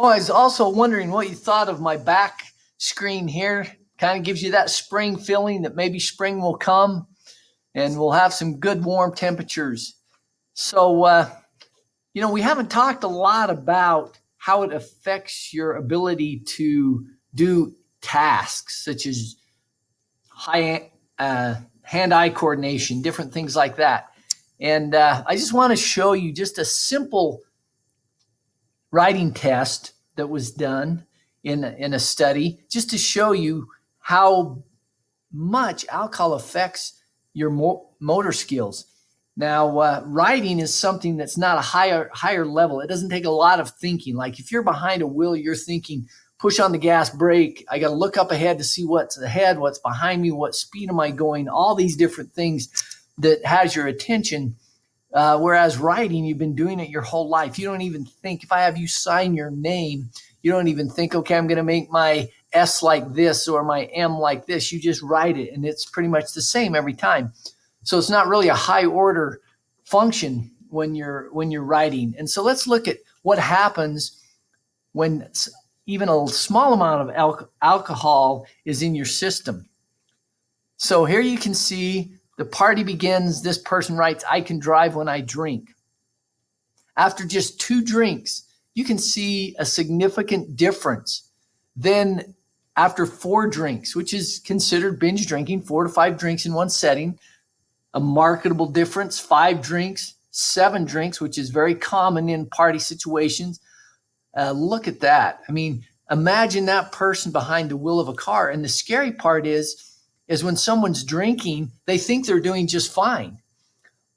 Oh, I was also wondering what you thought of my back screen here. Kind of gives you that spring feeling that maybe spring will come and we'll have some good warm temperatures. So, we haven't talked a lot about how it affects your ability to do tasks such as high hand-eye coordination, different things like that. And I just want to show you just a simple writing test that was done in a study just to show you how much alcohol affects your motor skills. Now, writing is something that's not a higher level. It doesn't take a lot of thinking. Like if you're behind a wheel, you're thinking, push on the gas, brake. I got to look up ahead to see what's ahead, what's behind me, what speed am I going, all these different things that has your attention. Whereas writing, you've been doing it your whole life. You don't even think, if I have you sign your name, you don't even think, okay, I'm going to make my S like this or my M like this. You just write it, and it's pretty much the same every time. So it's not really a high order function when you're writing. And so let's look at what happens when even a small amount of alcohol is in your system. So here you can see the party begins. This person writes, I can drive when I drink. After just 2 drinks, you can see a significant difference. Then after 4 drinks, which is considered binge drinking, 4 to 5 drinks in one setting, a marketable difference, 5 drinks, 7 drinks, which is very common in party situations. Look at that. I mean, imagine that person behind the wheel of a car. And the scary part is when someone's drinking, they think they're doing just fine.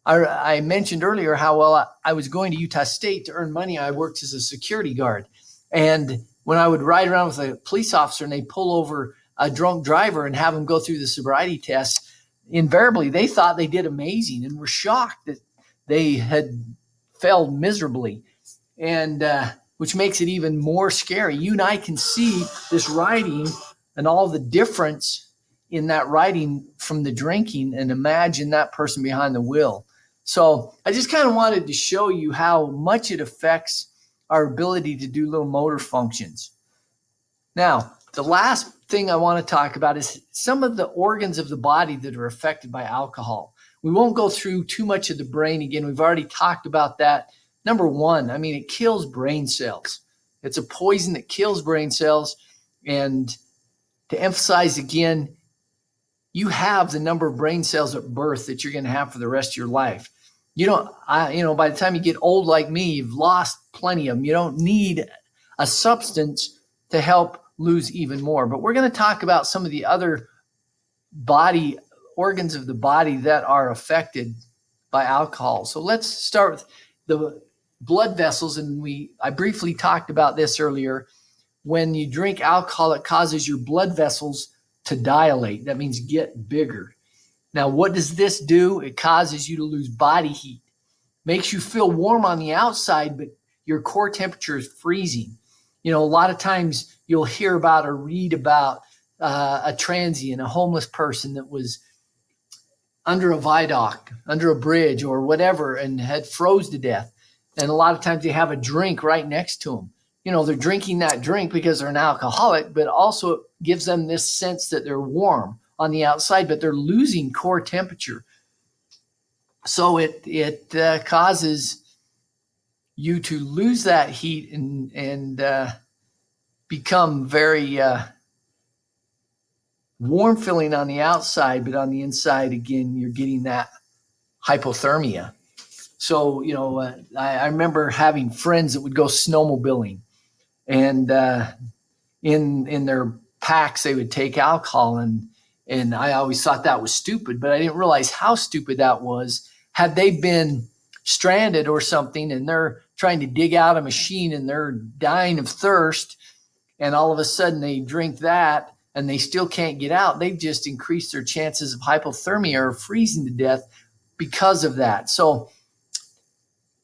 I mentioned earlier how well I was going to Utah State to earn money. I worked as a security guard. And when I would ride around with a police officer and they pull over a drunk driver and have them go through the sobriety test, invariably they thought they did amazing and were shocked that they had failed miserably. And which makes it even more scary. You and I can see this writing and all the difference in that writing from the drinking, and imagine that person behind the wheel. So I just kind of wanted to show you how much it affects our ability to do little motor functions. Now, the last thing I want to talk about is some of the organs of the body that are affected by alcohol. We won't go through too much of the brain again. We've already talked about that. Number one, I mean, it kills brain cells. It's a poison that kills brain cells. And to emphasize again, you have the number of brain cells at birth that you're going to have for the rest of your life. You don't, by the time you get old like me, you've lost plenty of them. You don't need a substance to help lose even more. But we're going to talk about some of the other body organs of the body that are affected by alcohol. So let's start with the blood vessels. And I briefly talked about this earlier. When you drink alcohol, it causes your blood vessels to dilate. That means get bigger. Now, what does this do? It causes you to lose body heat. Makes you feel warm on the outside, but your core temperature is freezing. A lot of times you'll hear about or read about a transient, a homeless person that was under a viaduct, under a bridge or whatever, and had froze to death. And a lot of times they have a drink right next to them. They're drinking that drink because they're an alcoholic, but also it gives them this sense that they're warm on the outside, but they're losing core temperature. So it causes you to lose that heat and become very warm feeling on the outside, but on the inside, again, you're getting that hypothermia. So, I remember having friends that would go snowmobiling, and in their packs they would take alcohol, and I always thought that was stupid, but I didn't realize how stupid that was. Had they been stranded or something and they're trying to dig out a machine and they're dying of thirst, and all of a sudden they drink that and they still can't get out, they've just increased their chances of hypothermia or freezing to death because of that. So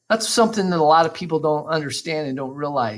that's something that a lot of people don't understand and don't realize.